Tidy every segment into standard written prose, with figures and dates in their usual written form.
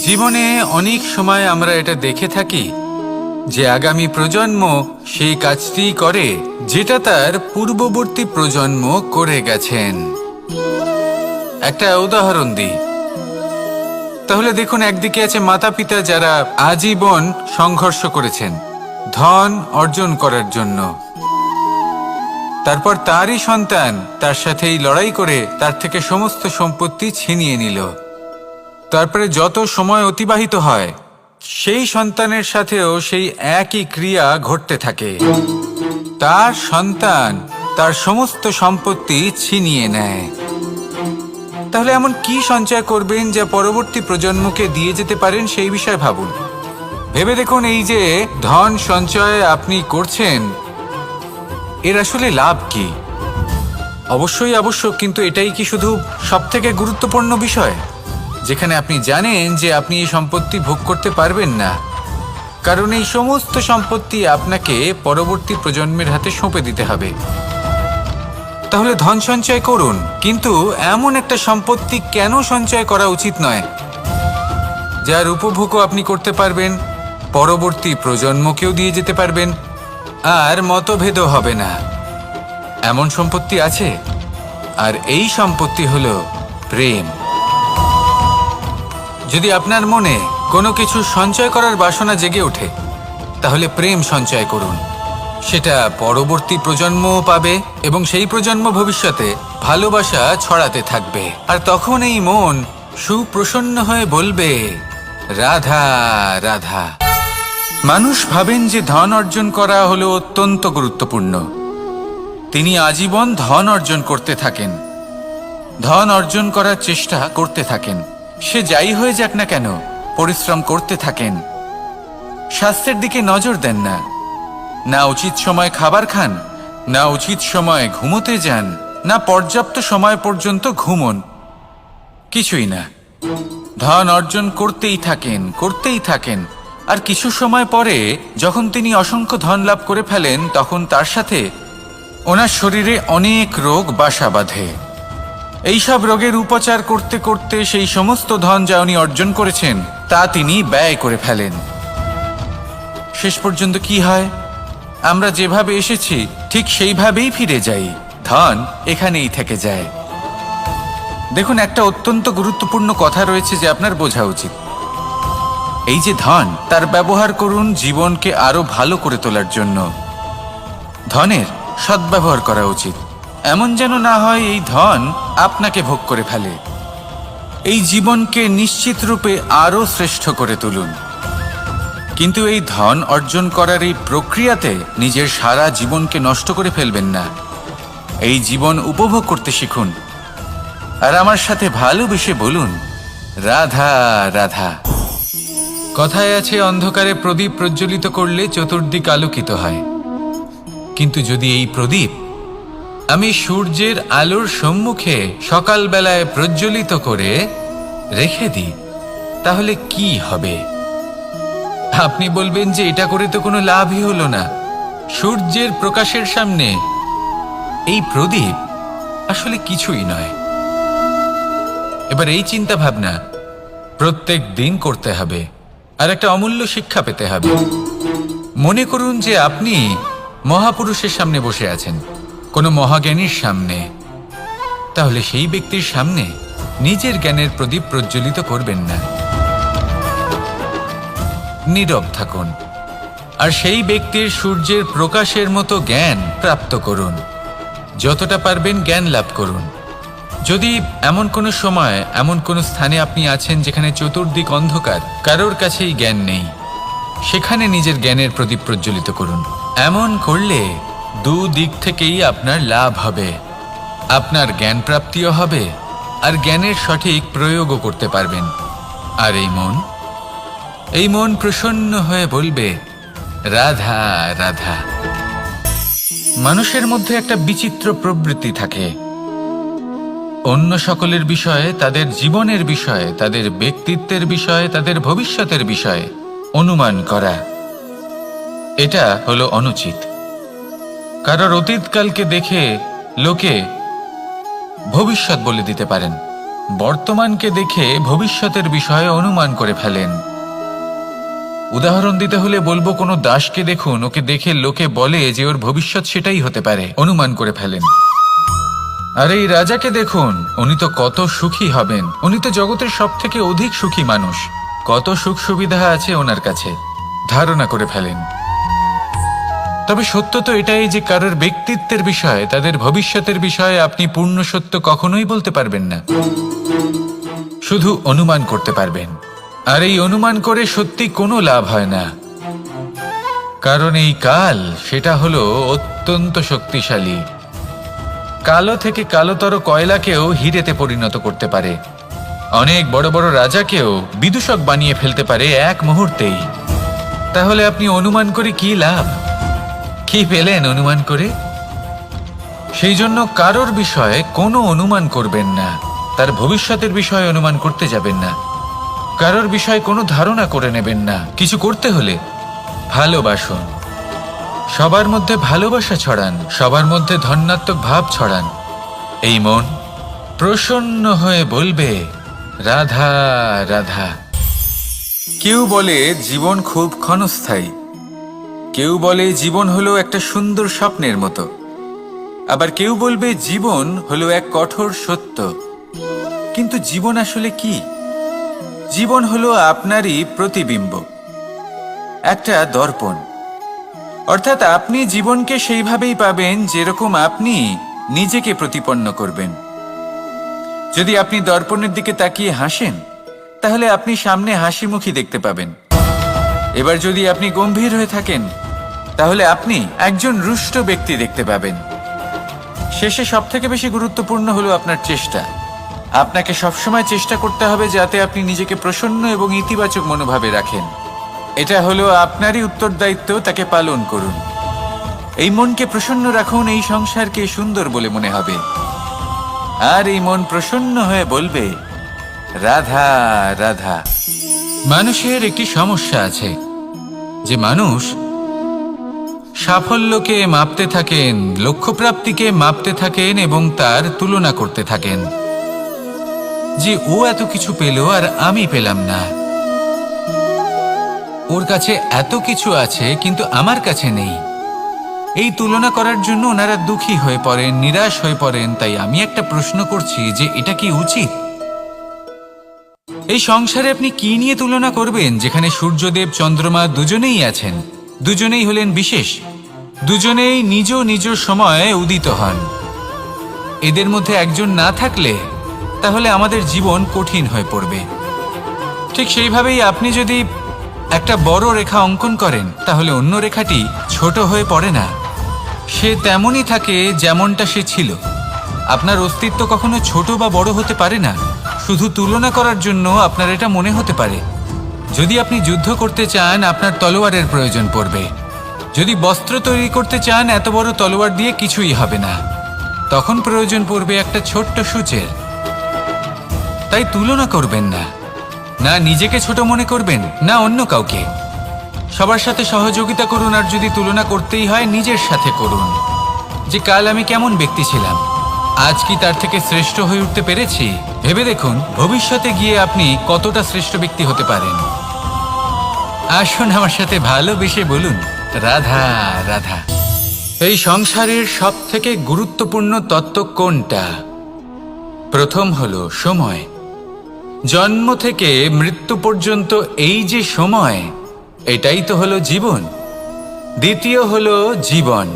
জীবনে অনেক সময় আমরা এটা দেখে থাকি যে আগামী প্রজন্ম সেই কাজটি করে যেটা তার পূর্ববর্তী প্রজন্ম করে গেছেন। একটা উদাহরণ দিই, তাহলে দেখুন, একদিকে আছে মাতা পিতা যারা আজীবন সংঘর্ষ করেছেন ধন অর্জন করার জন্য। তারপর তারই সন্তান তার সাথেই লড়াই করে তার থেকে সমস্ত সম্পত্তি ছিনিয়ে নিল। তারপরে যত সময় অতিবাহিত হয় সেই সন্তানের সাথেও সেই একই ক্রিয়া ঘটতে থাকে। তার সন্তান তার সমস্ত সম্পত্তি ছিনিয়ে নেয়। তাহলে এমন কি সঞ্চয় করবেন যা পরবর্তী প্রজন্মকে দিয়ে যেতে পারেন সেই বিষয়ে ভাবুন। ভেবে দেখুন, এই যে ধন সঞ্চয় আপনি করছেন এর আসলে লাভ কি? অবশ্যই আবশ্যক, কিন্তু এটাই কি শুধু সবথেকে গুরুত্বপূর্ণ বিষয় যেখানে আপনি জানেন যে আপনি এই সম্পত্তি ভোগ করতে পারবেন না, কারণ এই সমস্ত সম্পত্তি আপনাকে পরবর্তী প্রজন্মের হাতে সঁপে দিতে হবে। তাহলে ধন সঞ্চয় করুন, কিন্তু এমন একটা সম্পত্তি কেন সঞ্চয় করা উচিত নয় যার উপভোগও আপনি করতে পারবেন, পরবর্তী প্রজন্মকেও দিয়ে যেতে পারবেন, আর মতভেদও হবে না। এমন সম্পত্তি আছে, আর এই সম্পত্তি হলো প্রেম। যদি আপনার মনে কোনো কিছু সঞ্চয় করার বাসনা জেগে ওঠে, তাহলে প্রেম সঞ্চয় করুন। সেটা পরবর্তী প্রজন্মও পাবে এবং সেই প্রজন্ম ভবিষ্যতে ভালোবাসা ছড়াতে থাকবে। আর তখন এই মন সুপ্রসন্ন হয়ে বলবে, রাধা রাধা। মানুষ ভাবেন যে ধন অর্জন করা হলো অত্যন্ত গুরুত্বপূর্ণ। তিনি আজীবন ধন অর্জন করতে থাকেন, ধন অর্জন করার চেষ্টা করতে থাকেন। সে যাই হয়ে যাক না কেন, পরিশ্রম করতে থাকেন। স্বাস্থ্যের দিকে নজর দেন না, না উচিত সময় খাবার খান, না উচিত সময় ঘুমোতে যান, না পর্যাপ্ত সময় পর্যন্ত ঘুমন, কিছুই না। ধন অর্জন করতেই থাকেন, করতেই থাকেন। আর কিছু সময় পরে যখন তিনি অসংখ্য ধন লাভ করে ফেলেন, তখন তার সাথে ওনার শরীরে অনেক রোগ বাসা বাঁধে। এইসব রোগের উপচার করতে করতে সেই সমস্ত ধন যা উনি অর্জন করেছেন তা তিনি ব্যয় করে ফেলেন। শেষ পর্যন্ত কি হয়? আমরা যেভাবে এসেছি ঠিক সেইভাবেই ফিরে যাই, ধন এখানেই থেকে যায়। দেখুন, একটা অত্যন্ত গুরুত্বপূর্ণ কথা রয়েছে যে আপনার বোঝা উচিত। এই যে ধন, তার ব্যবহার করুন জীবনকে আরো ভালো করে তোলার জন্য। ধনের সদ্ব্যবহার করা উচিত, এমন যেন না হয় এই ধন আপনাকে ভোগ করে ফেলে। এই জীবনকে নিশ্চিত রূপে আরো শ্রেষ্ঠ করে তুলুন, কিন্তু এই ধন অর্জন করার এই প্রক্রিয়াতে নিজের সারা জীবনকে নষ্ট করে ফেলবেন না। এই জীবন উপভোগ করতে শিখুন, আর আমার সাথে ভালোবেসে বলুন, রাধা রাধা। কথায় আছে, অন্ধকারে প্রদীপ প্রজ্বলিত করলে চতুর্দিক আলোকিত হয়। কিন্তু যদি এই প্রদীপ আমি সূর্যের আলোর সম্মুখে সকালবেলায় প্রজ্বলিত করে রেখে দিই, তাহলে কি হবে? আপনি বলবেন যে এটা করে তো কোনো লাভই হলো না। সূর্যের প্রকাশের সামনে এই প্রদীপ আসলে কিছুই নয়। এবার এই চিন্তা ভাবনা প্রত্যেক দিন করতে হবে, আর একটা অমূল্য শিক্ষা পেতে হবে। মনে করুন যে আপনি মহাপুরুষের সামনে বসে আছেন, কোনো মহাজ্ঞানীর সামনে। তাহলে সেই ব্যক্তির সামনে নিজের জ্ঞানের প্রদীপ প্রজ্বলিত করবেন না, নীরব থাকুন, আর সেই ব্যক্তির সূর্যের প্রকাশের মতো জ্ঞান প্রাপ্ত করুন। যতটা পারবেন জ্ঞান লাভ করুন। যদি এমন কোনো সময়, এমন কোনো স্থানে আপনি আছেন যেখানে চতুর্দিক অন্ধকার, কারোর কাছেই জ্ঞান নেই, সেখানে নিজের জ্ঞানের প্রদীপ প্রজ্বলিত করুন। এমন করলে দুদিক থেকেই আপনার লাভ হবে। আপনার জ্ঞান প্রাপ্তিও হবে, আর জ্ঞানের সঠিক প্রয়োগও করতে পারবেন। আর এই মন প্রসন্ন হয়ে বলবে, রাধা রাধা। মানুষের মধ্যে একটা বিচিত্র প্রবৃত্তি থাকে, অন্য সকলের বিষয়ে, তাদের জীবনের বিষয়ে, তাদের ব্যক্তিত্বের বিষয়ে, তাদের ভবিষ্যতের বিষয়ে অনুমান করা। এটা হলো অনুচিত। কারোর অতীতকালকে দেখে লোকে ভবিষ্যৎ বলে দিতে পারেন, বর্তমানকে দেখে ভবিষ্যতের বিষয়ে অনুমান করে ফেলেন। উদাহরণ দিতে হলে বলবো, কোনো দাসকে দেখুন, ওকে দেখে লোকে বলে যে ওর ভবিষ্যৎ সেটাই হতে পারে, অনুমান করে ফেলেন। আর এই রাজাকে দেখুন, উনি তো কত সুখী হবেন, উনি তো জগতের সব থেকে অধিক সুখী মানুষ, কত সুখ সুবিধা আছে ওনার কাছে, ধারণা করে ফেলেন। তবে সত্য তো এটাই যে কারোর ব্যক্তিত্বের বিষয়ে, তাদের ভবিষ্যতের বিষয়ে আপনি পূর্ণ সত্য কখনোই বলতে পারবেন না, শুধু অনুমান করতে পারবেন। আর এই অনুমান করে সত্যি কোনো লাভ হয় না, কারণ এই কাল সেটা হলো অত্যন্ত শক্তিশালী। কালো থেকে কালোতর কয়লাকেও হিরেতে পরিণত করতে পারে, অনেক বড় বড় রাজাকেও বিদূষক বানিয়ে ফেলতে পারে এক মুহূর্তেই। তাহলে আপনি অনুমান করে কি লাভ? কি পেলেন অনুমান করে? সেই জন্য কারোর বিষয়ে কোনো অনুমান করবেন না, তার ভবিষ্যতের বিষয়ে অনুমান করতে যাবেন না, কারোর বিষয়ে কোনো ধারণা করে নেবেন না। কিছু করতে হলে ভালোবাসুন, সবার মধ্যে ভালোবাসা ছড়ান, সবার মধ্যে ধন্যাত্মক ভাব ছড়ান। এই মন প্রসন্ন হয়ে বলবে, রাধা রাধা। কেউ বলে জীবন খুব ক্ষণস্থায়ী, কেউ বলে জীবন হলো একটা সুন্দর স্বপ্নের মতো, আবার কেউ বলবে জীবন হলো এক কঠোর সত্য। কিন্তু জীবন আসলে কি? জীবন হলো আপনারই প্রতিবিম্ব, একটা দর্পণ। অর্থাৎ আপনি জীবনকে সেইভাবেই পাবেন যেরকম আপনি নিজেকে প্রতিপন্ন করবেন। যদি আপনি দর্পণের দিকে তাকিয়ে হাসেন, তাহলে আপনি সামনে হাসি মুখী দেখতে পাবেন। এবার যদি আপনি গম্ভীর হয়ে থাকেন, তাহলে আপনি একজন রুষ্ট ব্যক্তি দেখতে পাবেন। শেষে সবথেকে বেশি গুরুত্বপূর্ণ হলো আপনার চেষ্টা। আপনাকে সবসময় চেষ্টা করতে হবে যাতে আপনি নিজেকে প্রসন্ন এবং ইতিবাচক মনোভাবে রাখেন। এটা হলো আপনারই উত্তরদায়িত্ব, তাকে পালন করুন। এই মনকে প্রসন্ন রাখুন, এই সংসারকে সুন্দর বলে মনে হবে। আর এই মন প্রসন্ন হয়ে বলবে, রাধা রাধা। মানুষের একটি সমস্যা আছে যে মানুষ সাফল্যকে মাপতে থাকেন, লক্ষ্যপ্রাপ্তিকে মাপতে থাকেন এবং তার তুলনা করতে থাকেন যে ও এত কিছু পেল আর আমি পেলাম না, ওর কাছে এত কিছু আছে কিন্তু আমার কাছে নেই। এই তুলনা করার জন্য ওনারা দুঃখী হয়ে পড়েন, নিরাশ হয়ে পড়েন। তাই আমি একটা প্রশ্ন করছি যে এটা কি উচিত? এই সংসারে আপনি কি নিয়ে তুলনা করবেন, যেখানে সূর্যদেব চন্দ্রমা দুজনেই আছেন, দুজনেই হলেন বিশেষ, দুজনেই নিজ নিজ সময়ে উদিত হন। এদের মধ্যে একজন না থাকলে তাহলে আমাদের জীবন কঠিন হয়ে পড়বে। ঠিক সেইভাবেই আপনি যদি একটা বড় রেখা অঙ্কন করেন, তাহলে অন্য রেখাটি ছোট হয়ে পড়ে না, সে তেমনই থাকে যেমনটা সে ছিল। আপনার অস্তিত্ব কখনো ছোট বা বড় হতে পারে না, শুধু তুলনা করার জন্য আপনার এটা মনে হতে পারে। যদি আপনি যুদ্ধ করতে চান, আপনার তলোয়ারের প্রয়োজন পড়বে। যদি বস্ত্র তৈরি করতে চান, এত বড় তলোয়ার দিয়ে কিছুই হবে না, তখন প্রয়োজন পড়বে একটা ছোট্ট সূচের। তাই তুলনা করবেন না, না নিজেকে ছোট মনে করবেন, না অন্য কাউকে। সবার সাথে সহযোগিতা করুন, আর যদি তুলনা করতেই হয় নিজের সাথে করুন, যে কাল আমি কেমন ব্যক্তি ছিলাম, আজ কি তার থেকে শ্রেষ্ঠ হয়ে উঠতে পেরেছি। ভেবে দেখুন ভবিষ্যতে গিয়ে আপনি কতটা শ্রেষ্ঠ ব্যক্তি হতে পারেন। আসুন আমার সাথে ভালোবেসে বলুন, রাধা রাধা। এই সংসারের সব থেকে গুরুত্বপূর্ণ তত্ত্ব কোনটা? প্রথম হলো সময়। জন্ম থেকে মৃত্যু পর্যন্ত এই যে সময়, এটাই তো হলো জীবন। দ্বিতীয় হলো জীবন,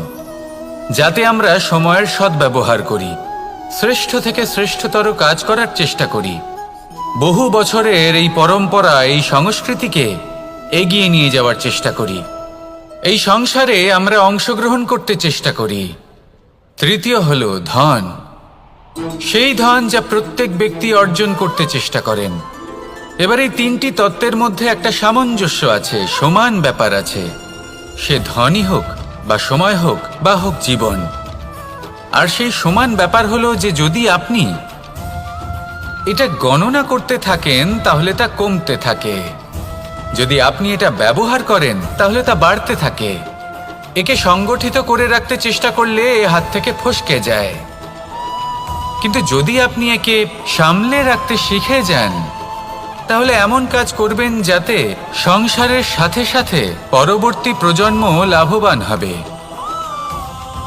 যাতে আমরা সময়ের সদ্ব্যবহার করি, শ্রেষ্ঠ থেকে শ্রেষ্ঠতর কাজ করার চেষ্টা করি। বহু বছরের এই পরম্পরা, এই সংস্কৃতিকে এগিয়ে নিয়ে যাওয়ার চেষ্টা করি। এই সংসারে আমরা অংশগ্রহণ করতে চেষ্টা করি। তৃতীয় হলো ধন, সেই ধন যা প্রত্যেক ব্যক্তি অর্জন করতে চেষ্টা করেন। এবার এই তিনটি তত্ত্বের মধ্যে একটা সামঞ্জস্য আছে, সমান ব্যাপার আছে, সে ধনই হোক বা সময় হোক বা হোক জীবন। আর সেই সমান ব্যাপার হলো যে যদি আপনি এটা গণনা করতে থাকেন, তাহলে তা কমতে থাকে। যদি আপনি এটা ব্যবহার করেন, তাহলে তা বাড়তে থাকে। একে সংগঠিত করে রাখতে চেষ্টা করলে এ হাত থেকে ফসকে যায়। কিন্তু যদি আপনি একে সামলে রাখতে শিখে যান, তাহলে এমন কাজ করবেন যাতে সংসারের সাথে সাথে পরবর্তী প্রজন্ম লাভবান হবে।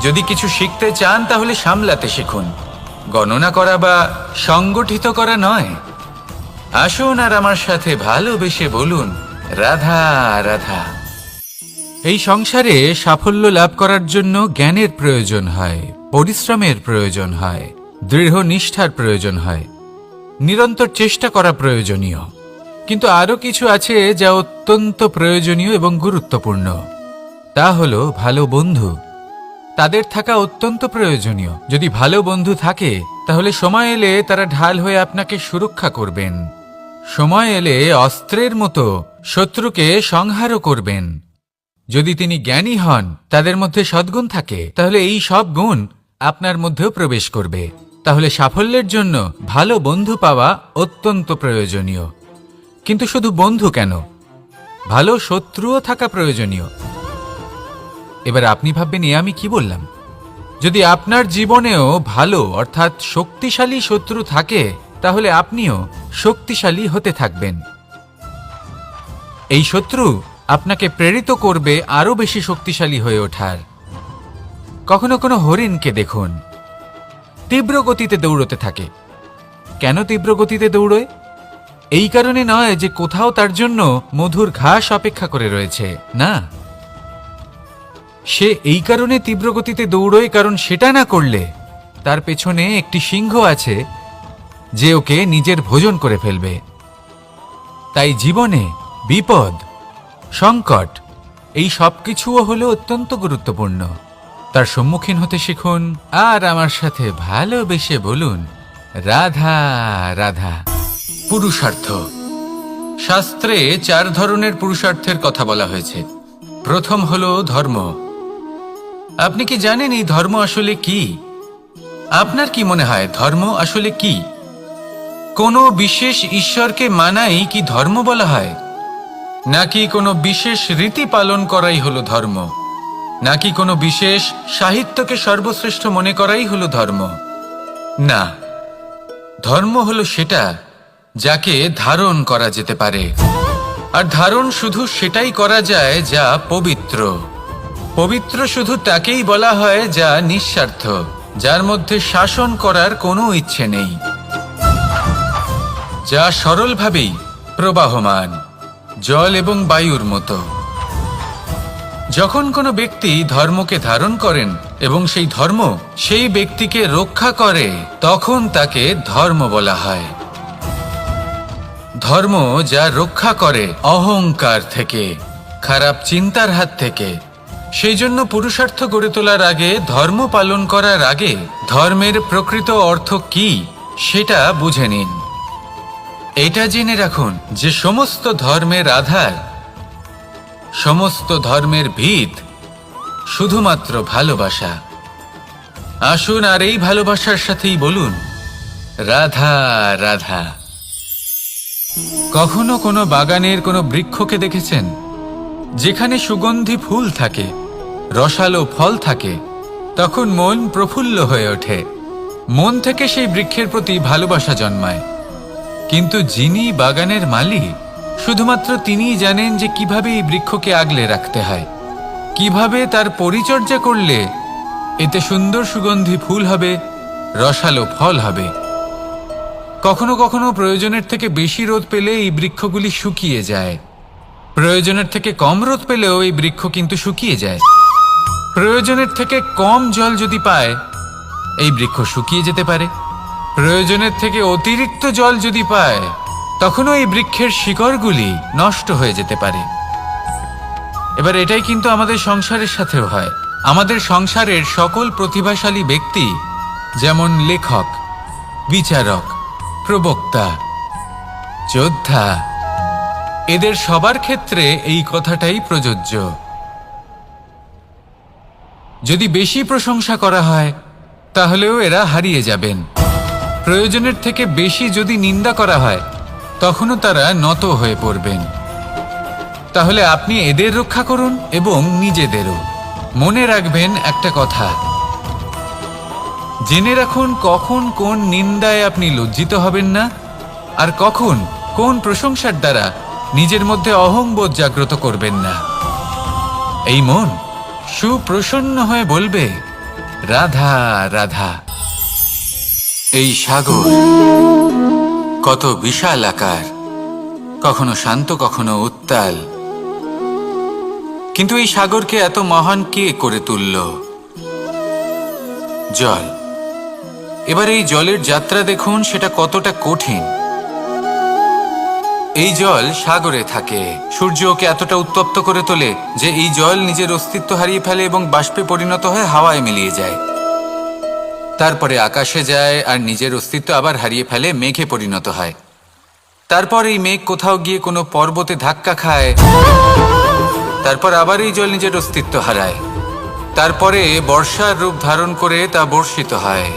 যদি কিছু শিখতে চান তাহলে সামলাতে শিখুন, গণনা করা বা সংগঠিত করা নয়। আসুন আর আমার সাথে ভালোবেসে বলুন, রাধা রাধা। এই সংসারে সাফল্য লাভ করার জন্য জ্ঞানের প্রয়োজন হয়, পরিশ্রমের প্রয়োজন হয়, দৃঢ় নিষ্ঠার প্রয়োজন হয়, নিরন্তর চেষ্টা করা প্রয়োজনীয়। কিন্তু আরও কিছু আছে যা অত্যন্ত প্রয়োজনীয় এবং গুরুত্বপূর্ণ। তা হলো ভালো বন্ধু। তাদের থাকা অত্যন্ত প্রয়োজনীয়। যদি ভালো বন্ধু থাকে তাহলে সময় এলে তারা ঢাল হয়ে আপনাকে সুরক্ষা করবেন। সময় এলে অস্ত্রের মতো শত্রুকে সংহারও করবেন। যদি তিনি জ্ঞানী হন, তাদের মধ্যে সদ্গুণ থাকে, তাহলে এই সব গুণ আপনার মধ্যেও প্রবেশ করবে। তাহলে সাফল্যের জন্য ভালো বন্ধু পাওয়া অত্যন্ত প্রয়োজনীয়। কিন্তু শুধু বন্ধু কেন, ভালো শত্রুও থাকা প্রয়োজনীয়। এবার আপনি ভাববেন, আমি কি বললাম? যদি আপনার জীবনেও ভালো অর্থাৎ শক্তিশালী শত্রু থাকে, তাহলে আপনিও শক্তিশালী হতে থাকবেন। এই শত্রু আপনাকে প্রেরিত করবে আরো বেশি শক্তিশালী হয়ে ওঠার। কখনো কোনো হরিণকে দেখুন, তীব্র গতিতে দৌড়তে থাকে। কেন তীব্র গতিতে দৌড়য়? এই কারণে নয় যে কোথাও তার জন্য মধুর ঘাস অপেক্ষা করে রয়েছে, না। সে এই কারণে তীব্র গতিতে দৌড়য় কারণ সেটা না করলে তার পেছনে একটি সিংহ আছে যে ওকে নিজের ভোজন করে ফেলবে। তাই জীবনে বিপদ, সংকট, এই সব কিছুও হলো অত্যন্ত গুরুত্বপূর্ণ। তার সম্মুখীন হতে শিখুন আর আমার সাথে ভালোবেসে বলুন, রাধা রাধা। পুরুষার্থ। শাস্ত্রে 4 ধরনের পুরুষার্থের কথা বলা হয়েছে। প্রথম হলো ধর্ম। আপনি কি জানেন এই ধর্ম আসলে কি? আপনার কি মনে হয় ধর্ম আসলে কি? কোনো বিশেষ ঈশ্বরকে মানাই কি ধর্ম বলা হয়? নাকি কোনো বিশেষ রীতি পালন করাই হলো ধর্ম? নাকি কোনো বিশেষ সাহিত্যকে সর্বশ্রেষ্ঠ মনে করাই হলো ধর্ম? না, ধর্ম হলো সেটা যাকে ধারণ করা যেতে পারে। আর ধারণ শুধু সেটাই করা যায় যা পবিত্র। পবিত্র শুধু তাকেই বলা হয় যা নিঃস্বার্থ, যার মধ্যে শাসন করার কোনো ইচ্ছে নেই, যা সরলভাবেই প্রবাহমান, জল এবং বায়ুর মতো। যখন কোনো ব্যক্তি ধর্মকে ধারণ করেন এবং সেই ধর্ম সেই ব্যক্তিকে রক্ষা করে, তখন তাকে ধর্ম বলা হয়। ধর্ম যা রক্ষা করে অহংকার থেকে, খারাপ চিন্তার হাত থেকে। সেই জন্য পুরুষার্থ গড়ে তোলার আগে, ধর্ম পালন করার আগে ধর্মের প্রকৃত অর্থ কি সেটা বুঝে নিন। এটা জেনে রাখুন যে সমস্ত ধর্মের আধার, সমস্ত ধর্মের ভিত শুধুমাত্র ভালোবাসা। আসুন আর এই ভালোবাসার সাথেই বলুন, রাধা রাধা। কখনো কোনো বাগানের কোনো বৃক্ষকে দেখেছেন যেখানে সুগন্ধি ফুল থাকে, রসালো ফল থাকে? তখন মন প্রফুল্ল হয়ে ওঠে, মন থেকে সেই বৃক্ষের প্রতি ভালোবাসা জন্মায়। কিন্তু যিনি বাগানের মালিক, শুধুমাত্র তিনিই জানেন যে কিভাবে এই বৃক্ষকে আগলে রাখতে হয়, কিভাবে তার পরিচর্যা করলে এতে সুন্দর সুগন্ধি ফুল হবে, রসালো ফল হবে। কখনো কখনো প্রয়োজনের থেকে বেশি রোদ পেলে এই বৃক্ষগুলি শুকিয়ে যায়। প্রয়োজনের থেকে কম রোদ পেলেও এই বৃক্ষ কিন্তু শুকিয়ে যায়। প্রয়োজনের থেকে কম জল যদি পায়, এই বৃক্ষ শুকিয়ে যেতে পারে। প্রয়োজনের থেকে অতিরিক্ত জল যদি পায়, তখনও এই বৃক্ষের শিকড়গুলি নষ্ট হয়ে যেতে পারে। এবার এটাই কিন্তু আমাদের সংসারের সাথেও হয়। আমাদের সংসারের সকল প্রতিভাশালী ব্যক্তি, যেমন লেখক, বিচারক, প্রবক্তা, যোদ্ধা, এদের সবার ক্ষেত্রে এই কথাটাই প্রযোজ্য। যদি বেশি প্রশংসা করা হয় তাহলেও এরা হারিয়ে যাবেন। প্রয়োজনের থেকে বেশি যদি নিন্দা করা হয়, তখনও তারা নত হয়ে পড়বেন। তাহলে আপনি এদের রক্ষা করুন এবং নিজেদেরও। মনে রাখবেন একটা কথা, জেনে রাখুন কখন কোন নিন্দায় আপনি লজ্জিত হবেন না, আর কখন কোন প্রশংসার দ্বারা নিজের মধ্যে অহংবোধ জাগ্রত করবেন না। এই মন সুপ্রসন্ন হয়ে বলবে, রাধা রাধা। এই সাগর কত বিশাল আকার, কখনো শান্ত কখনো উত্তাল, কিন্তু এই সাগরকে এত মহান কে করে তুলল? জল। এবার এই জলের যাত্রা দেখুন, সেটা কতটা কঠিন। এই জল সাগরে থাকে, সূর্য ওকে এতটা উত্তপ্ত করে তোলে যে এই জল নিজের অস্তিত্ব হারিয়ে ফেলে এবং বাষ্পে পরিণত হয়ে হাওয়ায় মিলিয়ে যায়। তারপরে আকাশে যায় আর নিজের অস্তিত্ব আবার হারিয়ে ফেলে, মেঘে পরিণত হয়। তারপর এই মেঘ কোথাও গিয়ে কোনো পর্বতে ধাক্কা খায়, তারপর আবার এই জল নিজের অস্তিত্ব হারায়। তারপরে বর্ষার রূপ ধারণ করে তা বর্ষিত হয়,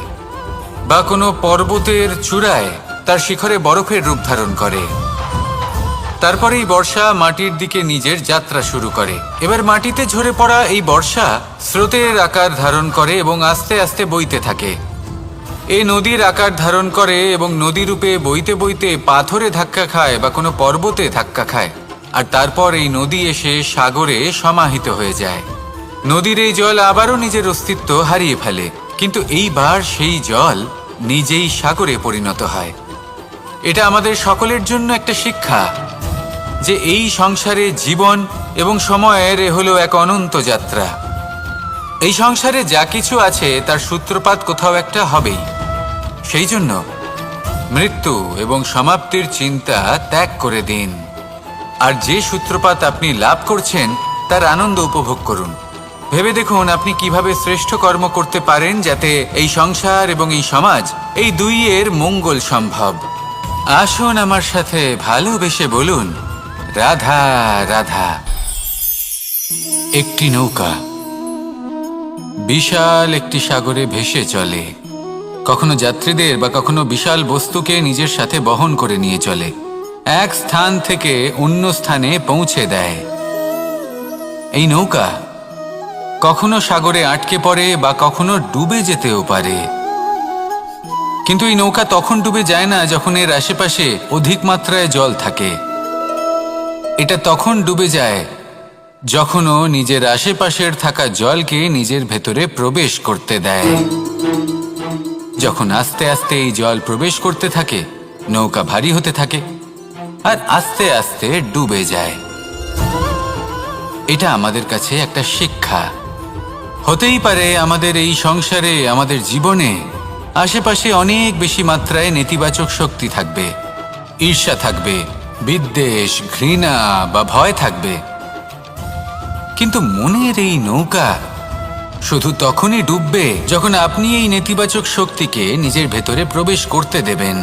বা কোনো পর্বতের চূড়ায় তার শিখরে বরফের রূপ ধারণ করে। তারপরে এই বর্ষা মাটির দিকে নিজের যাত্রা শুরু করে। এবার মাটিতে ঝরে পড়া এই বর্ষা স্রোতের আকার ধারণ করে এবং আস্তে আস্তে বইতে থাকে। এই নদীর আকার ধারণ করে এবং নদী রূপে বইতে বইতে পাথরে ধাক্কা খায় বা কোনো পর্বতে ধাক্কা খায়, আর তারপর এই নদী এসে সাগরে সমাহিত হয়ে যায়। নদীর এই জল আবারও নিজের অস্তিত্ব হারিয়ে ফেলে, কিন্তু এইবার সেই জল নিজেই সাগরে পরিণত হয়। এটা আমাদের সকলের জন্য একটা শিক্ষা যে এই সংসারে জীবন এবং সময়ের হলো এক অনন্ত যাত্রা। এই সংসারে যা কিছু আছে তার সূত্রপাত কোথাও একটা হবেই। সেই জন্য মৃত্যু এবং সমাপ্তির চিন্তা ত্যাগ করে দিন, আর যে সূত্রপাত আপনি লাভ করছেন তার আনন্দ উপভোগ করুন। ভেবে দেখুন আপনি কিভাবে শ্রেষ্ঠ কর্ম করতে পারেন যাতে এই সংসার এবং এই সমাজ, এই দুইয়ের মঙ্গল সম্ভব। আসুন আমার সাথে ভালোবেসে বলুন, রাধা রাধা। একটি নৌকা বিশাল একটি সাগরে ভেসে চলে, কখনো যাত্রীদের বা কখনো বিশাল বস্তুকে নিজের সাথে বহন করে নিয়ে চলে, এক স্থান থেকে অন্য স্থানে পৌঁছে দেয়। এই নৌকা কখনো সাগরে আটকে পড়ে বা কখনো ডুবে যেতেও পারে, কিন্তু এই নৌকা তখন ডুবে যায় না যখন এর আশেপাশে অধিক মাত্রায় জল থাকে। এটা তখন ডুবে যায় যখন ও নিজের আশেপাশের থাকা জলকে নিজের ভেতরে প্রবেশ করতে দেয়। যখন আস্তে আস্তে এই জল প্রবেশ করতে থাকে, নৌকা ভারী হতে থাকে আর আস্তে আস্তে ডুবে যায়। এটা আমাদের কাছে একটা শিক্ষা। হতেই পারে আমাদের এই সংসারে, আমাদের জীবনে আশেপাশে অনেক বেশি মাত্রায় নেতিবাচক শক্তি থাকবে, ঈর্ষা থাকবে, বিদ্বেষ, ঘৃণা বা ভয় থাকবে, কিন্তু মনের এই নৌকা শুধু তখনই ডুববে যখন আপনি এই নেতিবাচক শক্তিকে নিজের ভেতরে প্রবেশ করতে দেবেন।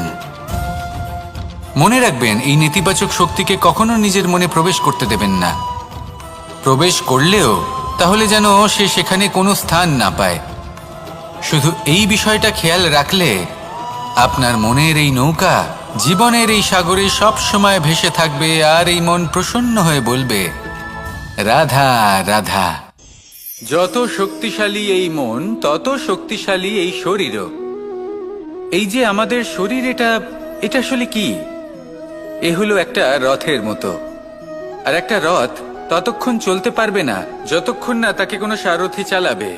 মনে রাখবেন, এই নেতিবাচক শক্তিকে কখনো নিজের মনে প্রবেশ করতে দেবেন না। প্রবেশ করলেও তাহলে যেন সে সেখানে কোনো স্থান না পায়। শুধু এই বিষয়টা খেয়াল রাখলে আপনার মনের এই নৌকা জীবনের এই সাগরে সব সময় ভেসে থাকবে, আর এই মন প্রসন্ন হয়ে বলবে, রাধা রাধা। যত শক্তিশালী এই মন, তত শক্তিশালী এই শরীরও। এই যে আমাদের শরীর, এটা আসলে কি? এ হলো একটা রথের মতো, আর একটা রথ ততক্ষণ চলতে পারবে না যতক্ষণ না তাকে কোনো সারথি চালাবে।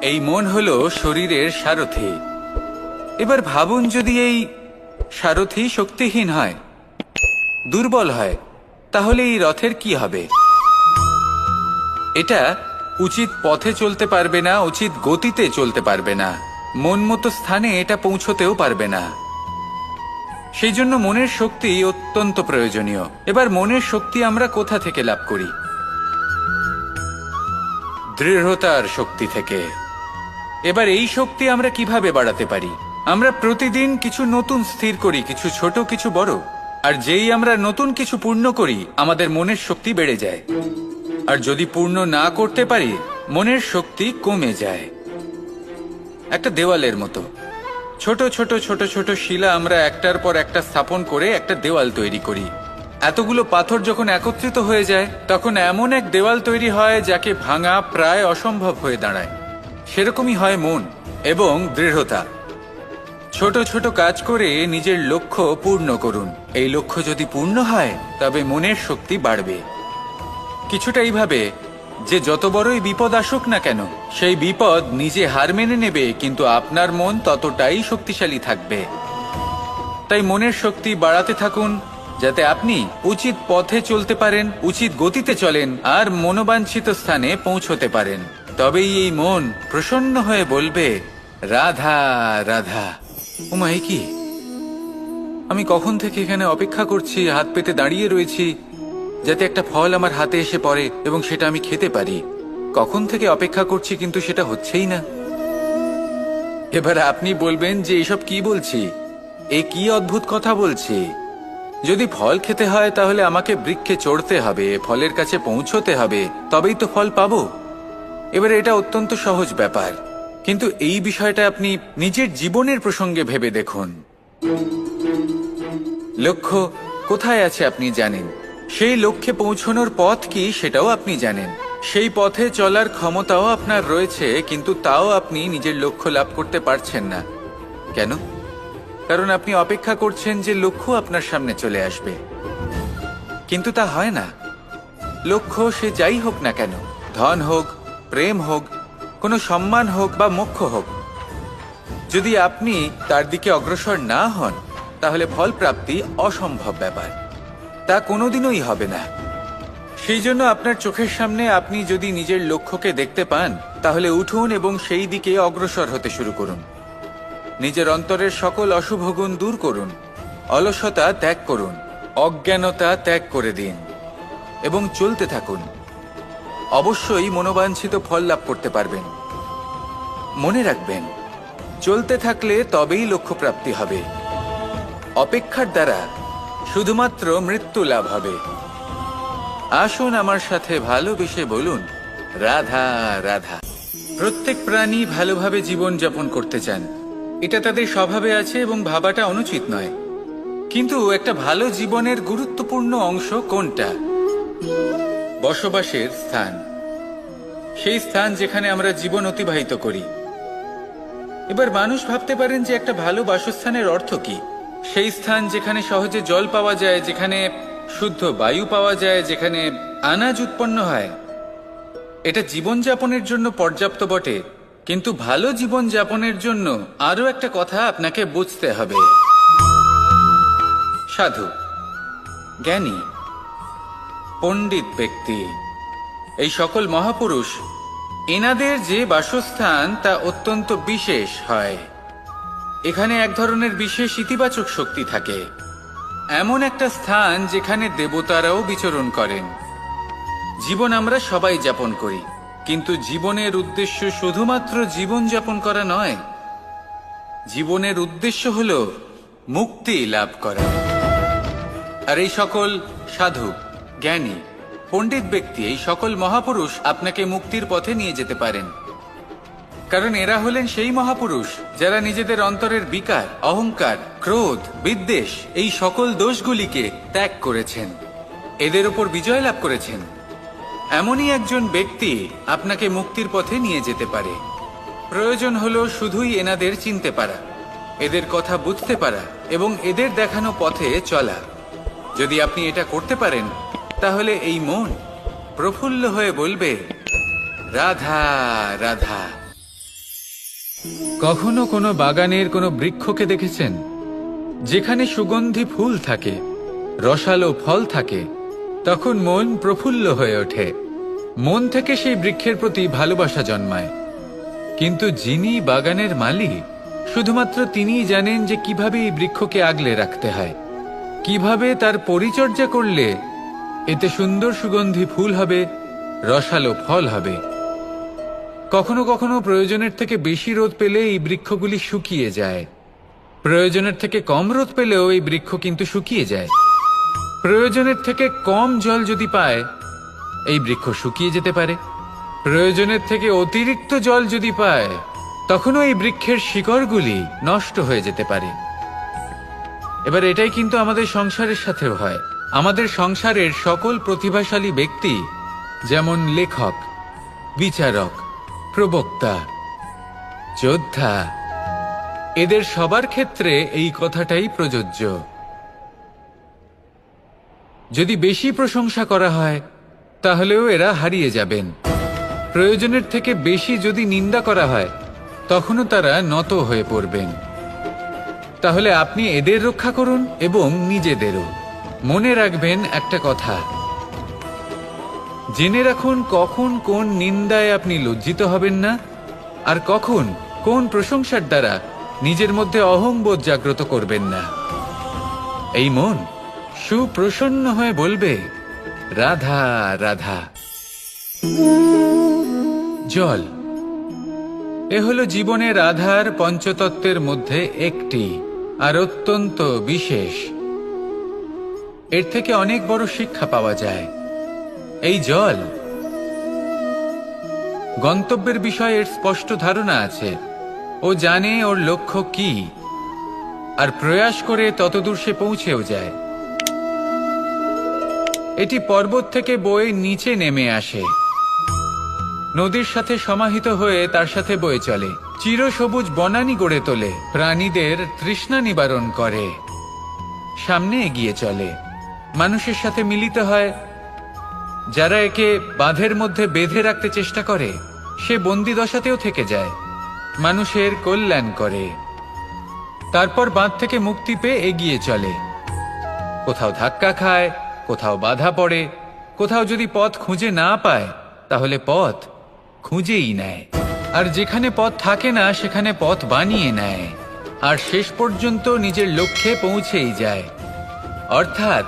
এই মন হলো শরীরের সারথি। এবার ভাবুন, যদি এই সারথি শক্তিহীন হয়, দুর্বল হয়, তাহলে এই রথের কি হবে? এটা উচিত পথে চলতে পারবে না, উচিত গতিতে চলতে পারবে না, মন মতো স্থানে এটা পৌঁছতেও পারবে না। সেই জন্য মনের শক্তি অত্যন্ত প্রয়োজনীয়। এবার মনের শক্তি আমরা কোথা থেকে লাভ করি? দৃঢ়তার শক্তি থেকে। এবার এই শক্তি আমরা কিভাবে বাড়াতে পারি? আমরা প্রতিদিন কিছু নতুন স্থির করি, কিছু ছোট কিছু বড়, আর যেই আমরা নতুন কিছু পূর্ণ করি, আমাদের মনের শক্তি বেড়ে যায়। আর যদি পূর্ণ না করতে পারি, মনের শক্তি কমে যায়। একটা দেওয়ালের মতো ছোট ছোট ছোট ছোট শিলা আমরা একটার পর একটা স্থাপন করে একটা দেওয়াল তৈরি করি। এতগুলো পাথর যখন একত্রিত হয়ে যায়, তখন এমন এক দেওয়াল তৈরি হয় যাকে ভাঙা প্রায় অসম্ভব হয়ে দাঁড়ায়। সেরকমই হয় মন এবং দৃঢ়তা। ছোট ছোট কাজ করে নিজের লক্ষ্য পূর্ণ করুন। এই লক্ষ্য যদি পূর্ণ হয় তবে মনের শক্তি বাড়বে। কিছুটা এইভাবে যে যত বড়ই বিপদ আসুক না কেন, সেই বিপদ নিজে হার মেনে নেবে, কিন্তু আপনার মন ততটাই শক্তিশালী থাকবে। তাই মনের শক্তি বাড়াতে থাকুন, যাতে আপনি উচিত পথে চলতে পারেন, উচিত গতিতে চলেন আর মনোবাঞ্ছিত স্থানে পৌঁছতে পারেন। তবেই এই মন প্রসন্ন হয়ে বলবে, রাধা রাধা। ওমা, এ কি? আমি কখন থেকে এখানে অপেক্ষা করছি, হাত পেতে দাঁড়িয়ে রয়েছি যাতে একটা ফল আমার হাতে এসে পড়ে এবং সেটা আমি খেতে পারি। কখন থেকে অপেক্ষা করছি, কিন্তু সেটা হচ্ছেই না। এবার আপনি বলবেন যে এসব কি বলছি, এ কি অদ্ভুত কথা বলছি। যদি ফল খেতে হয় তাহলে আমাকে বৃক্ষে চড়তে হবে, ফলের কাছে পৌঁছতে হবে, তবেই তো ফল পাবো। এবারে এটা অত্যন্ত সহজ ব্যাপার, কিন্তু এই বিষয়টা আপনি নিজের জীবনের প্রসঙ্গে ভেবে দেখুন। লক্ষ্য কোথায় আছে আপনি জানেন, সেই লক্ষ্যে পৌঁছানোর পথ কি সেটাও আপনি জানেন, সেই পথে চলার ক্ষমতাও আপনার রয়েছে, কিন্তু তাও আপনি নিজের লক্ষ্য লাভ করতে পারছেন না। কেন? কারণ আপনি অপেক্ষা করছেন যে লক্ষ্য আপনার সামনে চলে আসবে, কিন্তু তা হয় না। লক্ষ্য সে যাই হোক না কেন, ধন হোক, প্রেম হোক, কোনো সম্মান হোক বা মোক্ষ হোক, যদি আপনি তার দিকে অগ্রসর না হন তাহলে ফল প্রাপ্তি অসম্ভব ব্যাপার, তা কোনোদিনই হবে না। সেই জন্য আপনার চোখের সামনে আপনি যদি নিজের লক্ষ্যকে দেখতে পান তাহলে উঠুন এবং সেই দিকে অগ্রসর হতে শুরু করুন। নিজের অন্তরের সকল অশুভ গুণ দূর করুন, অলসতা ত্যাগ করুন, অজ্ঞানতা ত্যাগ করে দিন এবং চলতে থাকুন। অবশ্যই মনোবাঞ্ছিত ফল লাভ করতে পারবেন। মনে রাখবেন, চলতে থাকলে তবেই লক্ষ্য প্রাপ্তি হবে। অপেক্ষার দ্বারা শুধুমাত্র মৃত্যু লাভ হবে। আসুন আমার সাথে ভালোবেসে বলুন, রাধা রাধা। প্রত্যেক প্রাণী ভালোভাবে জীবন যাপন করতে চান, এটা তাদের স্বভাবে আছে এবং ভাবাটা অনুচিত নয়। কিন্তু একটা ভালো জীবনের গুরুত্বপূর্ণ অংশ কোনটা? বসবাসের স্থান, সেই স্থান যেখানে আমরা জীবন অতিবাহিত করি। এবার মানুষ ভাবতে পারেন যে একটা ভালো বাসস্থানের অর্থ কি? সেই স্থান যেখানে সহজে জল পাওয়া যায়, যেখানে শুদ্ধ বায়ু পাওয়া যায়, যেখানে আনাজ উৎপন্ন হয়। এটা জীবনযাপনের জন্য পর্যাপ্ত বটে, কিন্তু ভালো জীবন যাপনের জন্য আরো একটা কথা আপনাকে বুঝতে হবে। সাধু, জ্ঞানী, পণ্ডিত ব্যক্তি, এই সকল মহাপুরুষ, এনাদের যে বাসস্থান তা অত্যন্ত বিশেষ হয়। এখানে এক ধরনের বিশেষ ইতিবাচক শক্তি থাকে, এমন একটা স্থান যেখানে দেবতারাও বিচরণ করেন। জীবন আমরা সবাই যাপন করি, কিন্তু জীবনের উদ্দেশ্য শুধুমাত্র জীবন যাপন করা নয়। জীবনের উদ্দেশ্য হল মুক্তি লাভ করা। আর এই সকল সাধু, জ্ঞানী, পণ্ডিত ব্যক্তি, এই সকল মহাপুরুষ আপনাকে মুক্তির পথে নিয়ে যেতে পারেন। কারণ এরা হলেন সেই মহাপুরুষ যারা নিজেদের অন্তরের বিকার, অহংকার, ক্রোধ, বিদ্বেষ, এই সকল দোষগুলিকে ত্যাগ করেছেন, এদের উপর বিজয় লাভ করেছেন। এমনই একজন ব্যক্তি আপনাকে মুক্তির পথে নিয়ে যেতে পারে। প্রয়োজন হলো শুধুই এনাদের চিনতে পারা, এদের কথা বুঝতে পারা এবং এদের দেখানো পথে চলা। যদি আপনি এটা করতে পারেন তাহলে এই মন প্রফুল্ল হয়ে বলবে, রাধা রাধা। কখনো কোনো বাগানের কোনো বৃক্ষকে দেখেছেন যেখানে সুগন্ধি ফুল থাকে, রসালো ফল থাকে? তখন মন প্রফুল্ল হয়ে ওঠে, মন থেকে সেই বৃক্ষের প্রতি ভালোবাসা জন্মায়। কিন্তু যিনি বাগানের মালিক, শুধুমাত্র তিনিই জানেন যে কিভাবে এই বৃক্ষকে আগলে রাখতে হয়, কিভাবে তার পরিচর্যা করলে এতে সুন্দর সুগন্ধি ফুল হবে, রসালো ফল হবে। কখনো কখনো প্রয়োজনের থেকে বেশি রোদ পেলে এই বৃক্ষগুলি শুকিয়ে যায়, প্রয়োজনের থেকে কম রোদ পেলেও এই বৃক্ষ কিন্তু শুকিয়ে যায়। প্রয়োজনের থেকে কম জল যদি পায় এই বৃক্ষ শুকিয়ে যেতে পারে, প্রয়োজনের থেকে অতিরিক্ত জল যদি পায় তখনও এই বৃক্ষের শিকড়গুলি নষ্ট হয়ে যেতে পারে। এবার এটাই কিন্তু আমাদের সংসারের সাথেও হয়। আমাদের সংসারের সকল প্রতিভাশালী ব্যক্তি, যেমন লেখক, বিচারক, প্রবক্তা, যোদ্ধা, এদের সবার ক্ষেত্রে এই কথাটাই প্রযোজ্য। যদি বেশি প্রশংসা করা হয় তাহলেও এরা হারিয়ে যাবেন। প্রয়োজনের থেকে বেশি যদি নিন্দা করা হয় তখনও তারা নত হয়ে পড়বেন। তাহলে আপনি এদের রক্ষা করুন এবং নিজেদেরও। মনে রাখবেন একটা কথা, জেনে রাখুন কখন কোন নিন্দায় আপনি লজ্জিত হবেন না, আর কখন কোন প্রশংসার দ্বারা নিজের মধ্যে অহংবোধ জাগ্রত করবেন না। এই মন সুপ্রসন্ন হয়ে বলবে, রাধা রাধা। জল, এ হলো জীবনের আধার পঞ্চতত্ত্বের মধ্যে একটি, আর অত্যন্ত বিশেষ। এর থেকে অনেক বড় শিক্ষা পাওয়া যায়। এই জল গন্তব্যের বিষয়ে এর স্পষ্ট ধারণা আছে। ও জানে ওর লক্ষ্য কি, আর প্রয়াস করে ততদূর সে পৌঁছেও যায়। এটি পর্বত থেকে বয়ে নিচে নেমে আসে, নদীর সাথে সমাহিত হয়ে তার সাথে বয়ে চলে, চিরসবুজ বনানী গড়ে তোলে, প্রাণীদের তৃষ্ণা নিবারণ করে, সামনে এগিয়ে চলে, মানুষের সাথে মিলিত হয়। যারা একে বাঁধের মধ্যে বেঁধে রাখতে চেষ্টা করে সে বন্দি দশাতেও থেকে যায়, মানুষের কল্যাণ করে। তারপর বাঁধ থেকে মুক্তি পেয়ে এগিয়ে চলে, কোথাও ধাক্কা খায়, কোথাও বাধা পড়ে, কোথাও যদি পথ খুঁজে না পায় তাহলে পথ খুঁজেই নেয়, আর যেখানে পথ থাকে না সেখানে পথ বানিয়ে নেয়, আর শেষ পর্যন্ত নিজের লক্ষ্যে পৌঁছেই যায়, অর্থাৎ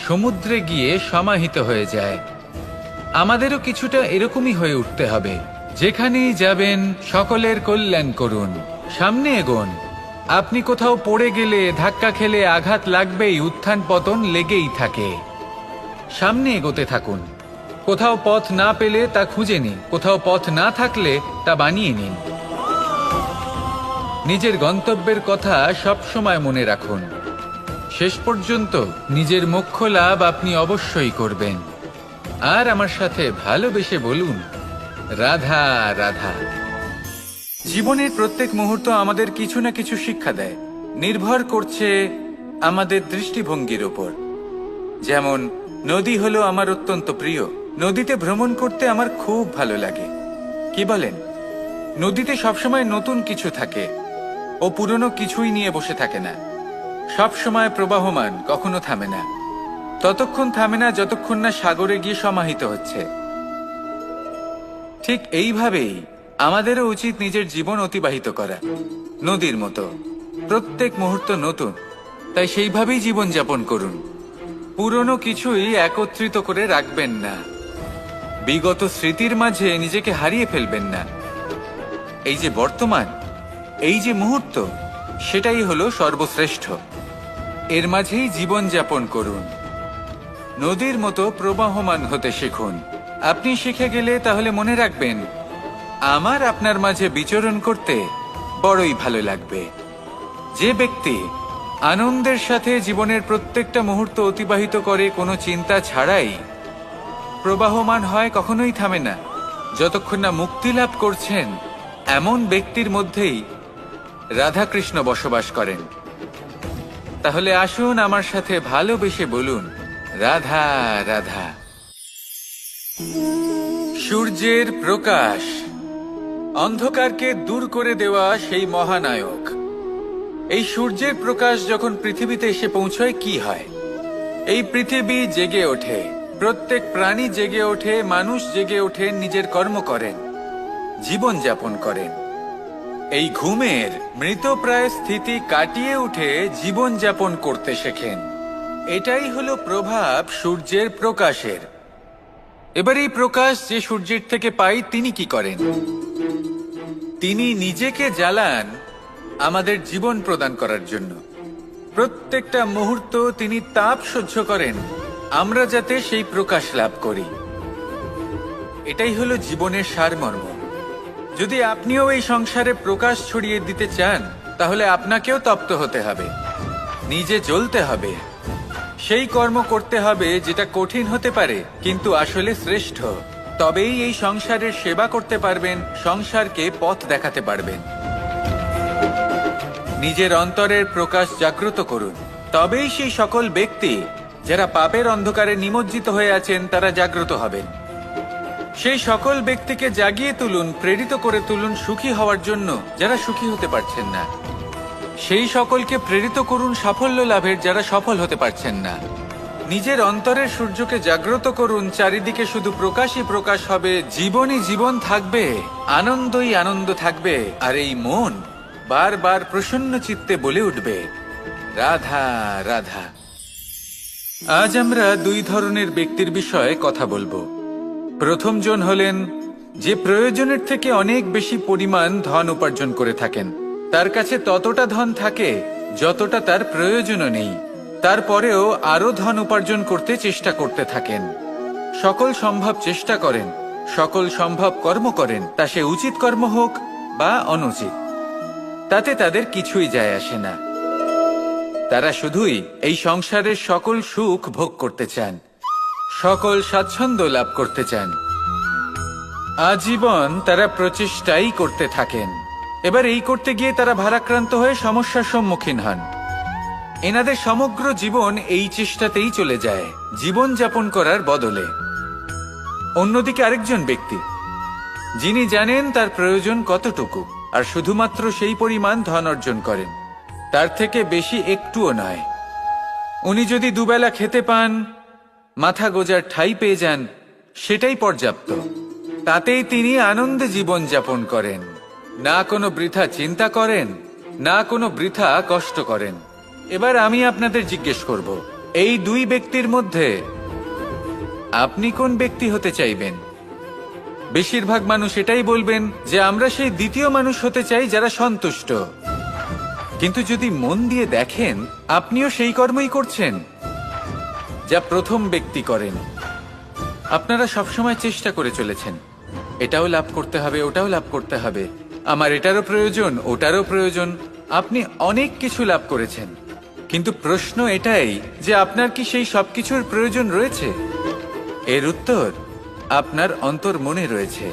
সমুদ্রে গিয়ে সমাহিত হয়ে যায়। আমাদেরও কিছুটা এরকমই হয়ে উঠতে হবে। যেখানেই যাবেন সকলের কল্যাণ করুন, সামনে এগোন। আপনি কোথাও পড়ে গেলে, ধাক্কা খেলে আঘাত লাগবেই, উত্থান পতন লেগেই থাকে। সামনে এগোতে থাকুন। কোথাও পথ না পেলে তা খুঁজে নিন, কোথাও পথ না থাকলে তা বানিয়ে নিন। নিজের গন্তব্যের কথা সব সময় মনে রাখুন। শেষ পর্যন্ত নিজের মোক্ষ লাভ আপনি অবশ্যই করবেন। আর আমার সাথে ভালোবেসে বলুন, রাধা রাধা। জীবনের প্রত্যেক মুহূর্ত আমাদের কিছু না কিছু শিক্ষা দেয়, নির্ভর করছে আমাদের দৃষ্টিভঙ্গির উপর। যেমন নদী হলো আমার অত্যন্ত প্রিয়, নদীতে ভ্রমণ করতে আমার খুব ভালো লাগে। কি বলেন? নদীতে সবসময় নতুন কিছু থাকে, ও পুরনো কিছুই নিয়ে বসে থাকে না, সব সময় প্রবাহমান, কখনো থামে না। ততক্ষণ থামে না যতক্ষণ না সাগরে গিয়ে সমাহিত হচ্ছে। ঠিক এইভাবেই আমাদেরও উচিত নিজের জীবন অতিবাহিত করা, নদীর মতো। প্রত্যেক মুহূর্ত নতুন, তাই সেইভাবেই জীবন যাপন করুন। পুরনো কিছুই একত্রিত করে রাখবেন না, বিগত স্মৃতির মাঝে নিজেকে হারিয়ে ফেলবেন না। এই যে বর্তমান, এই যে মুহূর্ত, সেটাই হলো সর্বশ্রেষ্ঠ। এর মাঝেই জীবন যাপন করুন, নদীর মতো প্রবাহমান হতে শিখুন। আপনি শিখে গেলে তাহলে মনে রাখবেন, আমার আপনার মাঝে বিচরণ করতে বড়ই ভালো লাগবে। যে ব্যক্তি আনন্দের সাথে জীবনের প্রত্যেকটা মুহূর্ত অতিবাহিত করে কোনো চিন্তা ছাড়াই, প্রবাহমান হয়, কখনোই থামে না, যতক্ষণ না মুক্তি লাভ করছেন, এমন ব্যক্তির মধ্যেই রাধাকৃষ্ণ বসবাস করেন। তাহলে আসুন আমার সাথে ভালোবেসে বলুন, রাধা রাধা। সূর্যের প্রকাশ, অন্ধকারকে দূর করে দেওয়া সেই মহানায়ক। এই সূর্যের প্রকাশ যখন পৃথিবীতে এসে পৌঁছয় কি হয়? এই পৃথিবী জেগে ওঠে, প্রত্যেক প্রাণী জেগে ওঠে, মানুষ জেগে ওঠে, নিজের কর্ম করেন, জীবন যাপন করেন। এই ঘুমের মৃতপ্রায় স্থিতি কাটিয়ে উঠে জীবন যাপন করতে শেখেন। এটাই হলো প্রভাব সূর্যের প্রকাশের। এবার এই প্রকাশ যে সূর্যের থেকে পাই, তিনি কি করেন? তিনি নিজেকে জ্বালান আমাদের জীবন প্রদান করার জন্য। প্রত্যেকটা মুহূর্ত তিনি তাপ সহ্য করেন, আমরা যাতে সেই প্রকাশ লাভ করি। এটাই হলো জীবনের সারমর্ম। যদি আপনিও এই সংসারে প্রকাশ ছড়িয়ে দিতে চান, তাহলে আপনাকেও তপ্ত হতে হবে, নিজে জ্বলতে হবে, সেই কর্ম করতে হবে যেটা কঠিন হতে পারে কিন্তু আসলে শ্রেষ্ঠ। তবেই এই সংসারের সেবা করতে পারবেন, সংসারকে পথ দেখাতে পারবেন। নিজের অন্তরের প্রকাশ জাগ্রত করুন, তবেই সেই সকল ব্যক্তি যারা পাপের অন্ধকারে নিমজ্জিত হয়ে আছেন তারা জাগ্রত হবেন। সেই সকল ব্যক্তিকে জাগিয়ে তুলুন, প্রেরিত করে তুলুন সুখী হওয়ার জন্য যারা সুখী হতে পারছেন না। সেই সকলকে প্রেরিত করুন সাফল্য লাভের যারা সফল হতে পারছেন না। নিজের অন্তরের সূর্যকে জাগ্রত করুন, চারিদিকে শুধু প্রকাশই প্রকাশ হবে, জীবনই জীবন থাকবে, আনন্দই আনন্দ থাকবে, আর এই মন বারবার প্রসন্ন চিত্তে বলে উঠবে, রাধা রাধা। আজ আমরা দুই ধরনের ব্যক্তির বিষয়ে কথা বলবো। প্রথম জন হলেন যে প্রয়োজনের থেকে অনেক বেশি পরিমাণ ধন উপার্জন করে থাকেন। তার কাছে ততটা ধন থাকে যতটা তার প্রয়োজনও নেই, তারপরেও আরো ধন উপার্জন করতে চেষ্টা করতে থাকেন। সকল সম্ভব চেষ্টা করেন, সকল সম্ভব কর্ম করেন, তা সে উচিত কর্ম হোক বা অনুচিত, তাতে তাদের কিছুই যায় আসে না। তারা শুধুই এই সংসারের সকল সুখ ভোগ করতে চান, সকল স্বাচ্ছন্দ্য লাভ করতে চান। আজীবন তারা প্রচেষ্টাই করতে থাকেন। এবার এই করতে গিয়ে তারা ভারাক্রান্ত হয়ে সমস্যার সম্মুখীন হন। এনাদের সমগ্র জীবন এই চেষ্টাতেই চলে যায়, জীবন যাপন করার বদলে। অন্যদিকে আরেকজন ব্যক্তি যিনি জানেন তার প্রয়োজন কতটুকু, আর শুধুমাত্র সেই পরিমাণ ধন অর্জন করেন, তার থেকে বেশি একটুও নয়। উনি যদি দুবেলা খেতে পান, মাথা গোজার ঠাঁই পেয়ে যান, সেটাই পর্যাপ্ত। তাতেই তিনি আনন্দে জীবন যাপন করেন, না কোনো বৃথা চিন্তা করেন, না কোনো বৃথা কষ্ট করেন। এবার আমি আপনাদের জিজ্ঞেস করব, এই দুই ব্যক্তির মধ্যে আপনি কোন ব্যক্তি হতে চাইবেন? বেশিরভাগ মানুষ এটাই বলবেন যে আমরা সেই দ্বিতীয় মানুষ হতে চাই যারা সন্তুষ্ট। কিন্তু যদি মন দিয়ে দেখেন, আপনিও সেই কর্মই করছেন যা প্রথম ব্যক্তি করেন। আপনারা সবসময় চেষ্টা করে চলেছেন, এটাও লাভ করতে হবে, ওটাও লাভ করতে হবে, আমার এটারও প্রয়োজন, ওটারও প্রয়োজন। আপনি অনেক কিছু লাভ করেছেন, কিন্তু প্রশ্ন এটাই যে আপনার কি সেই সবকিছুর প্রয়োজন রয়েছে? এর উত্তর আপনার অন্তর মনে রয়েছে।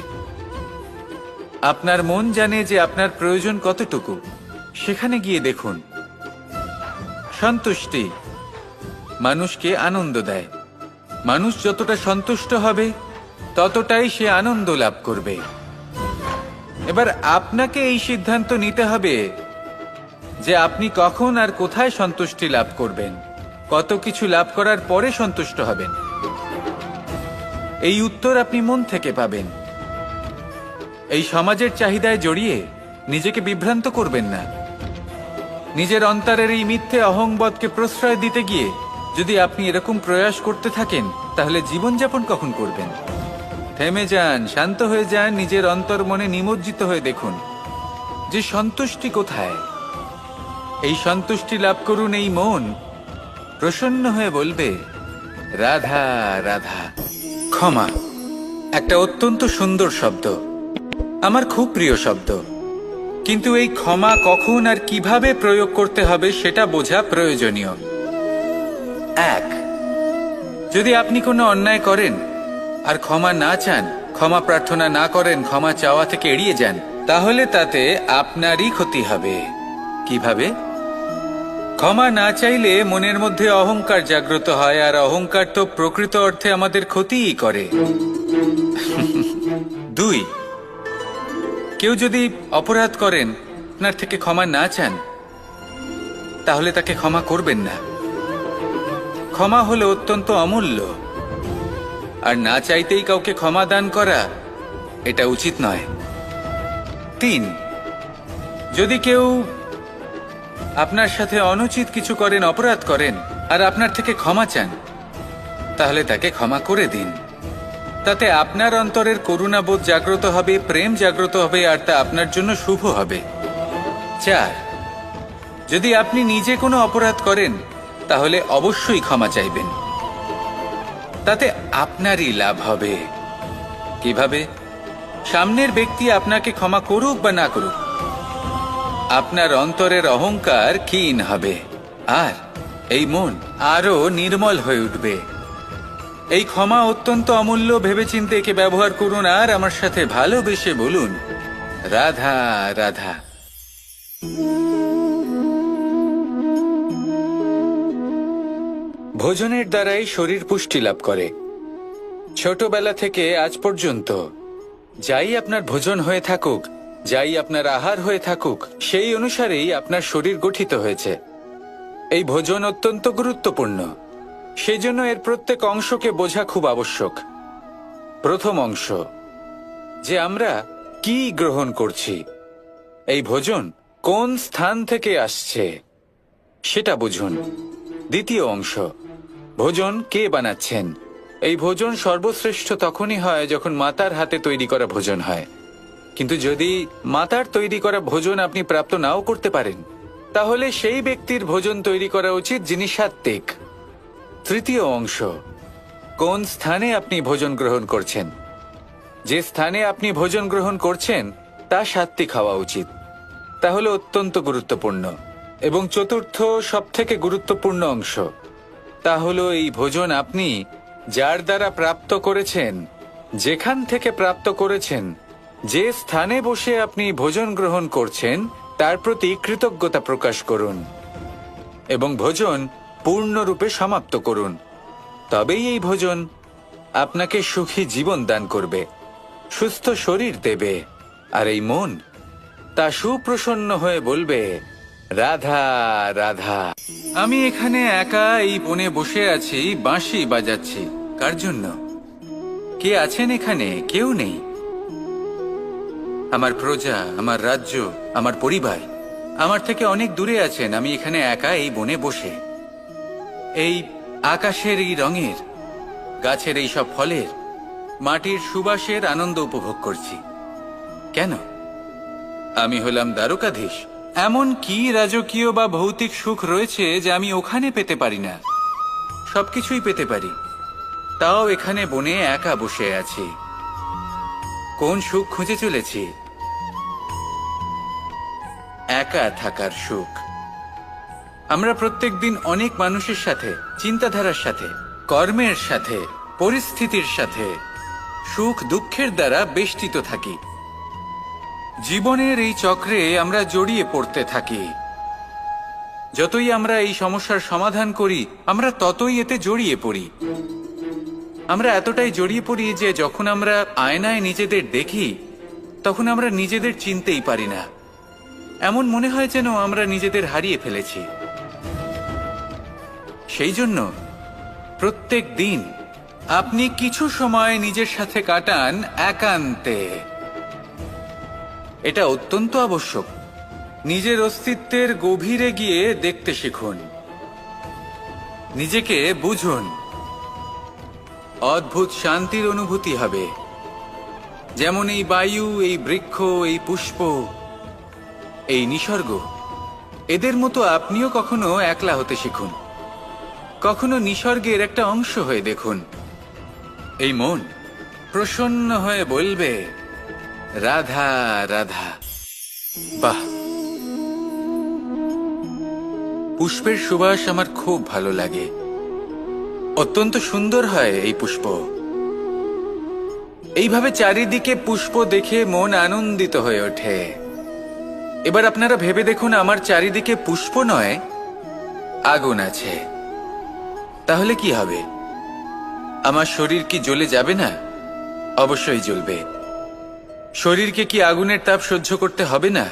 আপনার মন জানে যে আপনার প্রয়োজন কতটুকু। সেখানে গিয়ে দেখুন। সন্তুষ্টি মানুষকে আনন্দ দেয়। মানুষ যতটা সন্তুষ্ট হবে ততটাই সে আনন্দ লাভ করবে। এবার আপনাকে এই সিদ্ধান্ত নিতে হবে যে আপনি কখন আর কোথায় সন্তুষ্টি লাভ করবেন, কত কিছু লাভ করার পরে সন্তুষ্ট হবেন। এই উত্তর আপনি মন থেকে পাবেন। এই সমাজের চাহিদায় জড়িয়ে নিজেকে বিভ্রান্ত করবেন না। নিজের অন্তরের এই মিথ্যে অহংবোধকে প্রশ্রয় দিতে গিয়ে যদি আপনি এরকম প্রয়াস করতে থাকেন, তাহলে জীবনযাপন কখন করবেন? থেমে যান, শান্ত হয়ে যান, নিজের অন্তর মনে নিমজ্জিত হয়ে দেখুন যে সন্তুষ্টি কোথায়। এই সন্তুষ্টি লাভ করুন। এই মন প্রসন্ন হয়ে বলবে, রাধা রাধা। ক্ষমা একটা অত্যন্ত সুন্দর শব্দ, আমার খুব প্রিয় শব্দ, কিন্তু এই ক্ষমা কখন আর কিভাবে প্রয়োগ করতে হবে সেটা বোঝা প্রয়োজনীয়। এক, যদি আপনি কোনো অন্যায় করেন আর ক্ষমা না চান, ক্ষমা প্রার্থনা না করেন, ক্ষমা চাওয়া থেকে এড়িয়ে যান, তাহলে তাতে আপনারই ক্ষতি হবে। কিভাবে? ক্ষমা না চাইলে মনের মধ্যে অহংকার জাগ্রত হয়, আর অহংকার তো প্রকৃত অর্থে আমাদের ক্ষতিই করে। দুই, কেউ যদি অপরাধ করেন, আপনার থেকে ক্ষমা না চান, তাহলে তাকে ক্ষমা করবেন না। ক্ষমা হলো অত্যন্ত অমূল্য, আর না চাইতেই কাউকে ক্ষমা দান করা এটা উচিত নয়। তিন, যদি কেউ আপনার সাথে অনুচিত কিছু করেন, অপরাধ করেন, আর আপনার থেকে ক্ষমা চান, তাহলে তাকে ক্ষমা করে দিন। তাতে আপনার অন্তরের করুণাবোধ জাগ্রত হবে, প্রেম জাগ্রত হবে, আর তা আপনার জন্য শুভ হবে। চার, যদি আপনি নিজে কোনো অপরাধ করেন, তাহলে অবশ্যই ক্ষমা চাইবেন। তাতে আপনারই লাভ হবে। কিভাবে? সামনের ব্যক্তি আপনাকে ক্ষমা করুক বা না করুক, আপনার অন্তরের অহংকার ক্ষীণ হবে, আর এই মন আরো নির্মল হয়ে উঠবে। এই ক্ষমা অত্যন্ত অমূল্য, ভেবেচিন্তে একে ব্যবহার করুন আর আমার সাথে ভালোবেসে বলুন, রাধা রাধা। ভোজনের দ্বারাই শরীর পুষ্টি লাভ করে। ছোটবেলা থেকে আজ পর্যন্ত যাই আপনার ভোজন হয়ে থাকুক, যাই আপনার আহার হয়ে থাকুক, সেই অনুসারেই আপনার শরীর গঠিত হয়েছে। এই ভোজন অত্যন্ত গুরুত্বপূর্ণ, সেই জন্য এর প্রত্যেক অংশকে বোঝা খুব আবশ্যক। প্রথম অংশ, যে আমরা কি গ্রহণ করছি, এই ভোজন কোন স্থান থেকে আসছে সেটা বুঝুন। দ্বিতীয় অংশ, ভোজন কে বানাচ্ছেন। এই ভোজন সর্বশ্রেষ্ঠ তখনই হয় যখন মাতার হাতে তৈরি করা ভোজন হয়। কিন্তু যদি মাতার তৈরি করা ভোজন আপনি প্রাপ্ত নাও করতে পারেন, তাহলে সেই ব্যক্তির ভোজন তৈরি করা উচিত যিনি সাত্ত্বিক। তৃতীয় অংশ, কোন স্থানে আপনি ভোজন গ্রহণ করছেন। যে স্থানে আপনি ভোজন গ্রহণ করছেন তা সাত্ত্বিক হওয়া উচিত। তাহলে অত্যন্ত গুরুত্বপূর্ণ। এবং চতুর্থ সবথেকে গুরুত্বপূর্ণ অংশ, তা হলো এই ভোজন আপনি যার দ্বারা প্রাপ্ত করেছেন, যেখান থেকে প্রাপ্ত করেছেন, যে স্থানে বসে আপনি ভোজন গ্রহণ করছেন তার প্রতি কৃতজ্ঞতা প্রকাশ করুন এবং ভোজন পূর্ণরূপে সমাপ্ত করুন। তবেই এই ভোজন আপনাকে সুখী জীবন দান করবে, সুস্থ শরীর দেবে, আর এই মন তা সুপ্রসন্ন হয়ে বলবে, রাধা রাধা। আমি এখানে একা এই বনে বসে আছি, বাঁশি বাজাচ্ছি। কার জন্য? কে আছেন এখানে? কেউ নেই। আমার প্রজা, আমার রাজ্য, আমার পরিবার আমার থেকে অনেক দূরে আছেন। আমি এখানে একা এই বনে বসে এই আকাশের এই রঙের, গাছের এই সব ফলের, মাটির সুবাসের আনন্দ উপভোগ করছি। কেন? আমি হলাম দ্বারকাধীশ। এমন কি রাজকীয় বা ভৌতিক সুখ রয়েছে যে আমি ওখানে পেতে পারি না? সবকিছুই পেতে পারি, তাও এখানে বনে একা বসে আছি। কোন সুখ খুঁজে চলেছি? একা থাকার সুখ। আমরা প্রত্যেকদিন অনেক মানুষের সাথে, চিন্তাধারার সাথে, কর্মের সাথে, পরিস্থিতির সাথে, সুখ দুঃখের দ্বারা বেষ্টিত থাকি। জীবনের এই চক্রে আমরা জড়িয়ে পড়তে থাকি। যতই আমরা এই সমস্যার সমাধান করি, আমরা ততই এতে জড়িয়ে পড়ি। আমরা এতটাই জড়িয়ে পড়ি যে যখন আমরা আয়নায় নিজেদের দেখি, তখন আমরা নিজেদের চিনতেই পারি না। এমন মনে হয় যেন আমরা নিজেদের হারিয়ে ফেলেছি। সেই জন্য প্রত্যেক দিন আপনি কিছু সময় নিজের সাথে কাটান একান্তে। এটা অত্যন্ত আবশ্যক। নিজের অস্তিত্বের গভীরে গিয়ে দেখতে শিখুন, নিজেকে বুঝুন। অদ্ভুত শান্তির অনুভূতি হবে। যেমন এই বায়ু, এই বৃক্ষ, এই পুষ্প, এই নিসর্গ, এদের মতো আপনিও কখনো একলা হতে শিখুন। কখনো নিসর্গের একটা অংশ হয়ে দেখুন। এই মন প্রসন্ন হয়ে বলবে, রাধা রাধা। বাহ, পুষ্পের সুবাস আমার খুব ভালো লাগে। অত্যন্ত সুন্দর হয় এই পুষ্প। এইভাবে চারিদিকে পুষ্প দেখে মন আনন্দিত হয়ে ওঠে। এবার আপনারা ভেবে দেখুন, আমার চারিদিকে পুষ্প নয়, আগুন আছে। তাহলে কি হবে? আমার শরীর কি জ্বলে যাবে না? অবশ্যই জ্বলবে। শরীরকে কি আগুনের তাপ সহ্য করতে হবে না?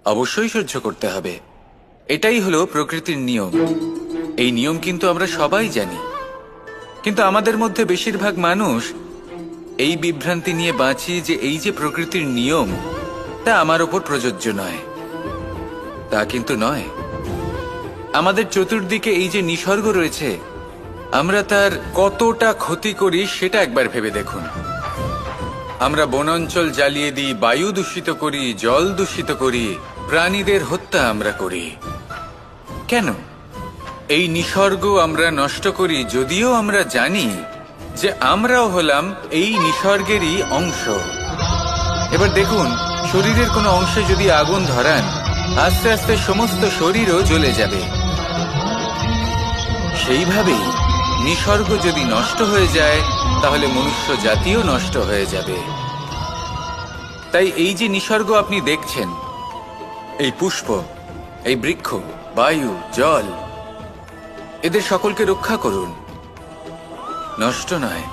অবশ্যই সহ্য করতে হবে। এটাই হলো প্রকৃতির নিয়ম। এই নিয়ম কিন্তু আমরা সবাই জানি, কিন্তু আমাদের মধ্যে বেশিরভাগ মানুষ এই বিভ্রান্তি নিয়ে বাঁচি যে এই যে প্রকৃতির নিয়ম, তা আমার ওপর প্রযোজ্য নয়। তা কিন্তু নয়। আমাদের চতুর্দিকে এই যে নিসর্গ রয়েছে, আমরা তার কতটা ক্ষতি করি সেটা একবার ভেবে দেখুন। আমরা বনাঞ্চল জ্বালিয়ে দিই, বায়ু দূষিত করি, জল দূষিত করি, প্রাণীদের হত্যা আমরা করি। কেন? এই নিসর্গ আমরা নষ্ট করি, যদিও আমরা জানি যে আমরাও হলাম এই নিসর্গেরই অংশ। এবার দেখুন, শরীরের কোনো অংশে যদি আগুন ধরান, আস্তে আস্তে সমস্ত শরীরও জ্বলে যাবে। সেইভাবেই নিসর্গ যদি নষ্ট হয়ে যায় তাহলে মনুষ্য জাতিও নষ্ট হয়ে যাবে। তাই এই যে নিসর্গ আপনি দেখছেন, এই পুষ্প, এই বৃক্ষ, বায়ু, জল, এদের সকলকে রক্ষা করুন, নষ্ট নয়।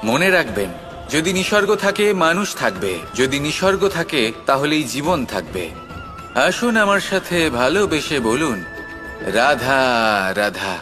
মনে রাখবেন, যদি নিসর্গ থাকে মানুষ থাকবে, যদি নিসর্গ থাকে তাহলেই জীবন থাকবে। আসুন আমার সাথে ভালোবেসে বলুন, রাধা রাধা।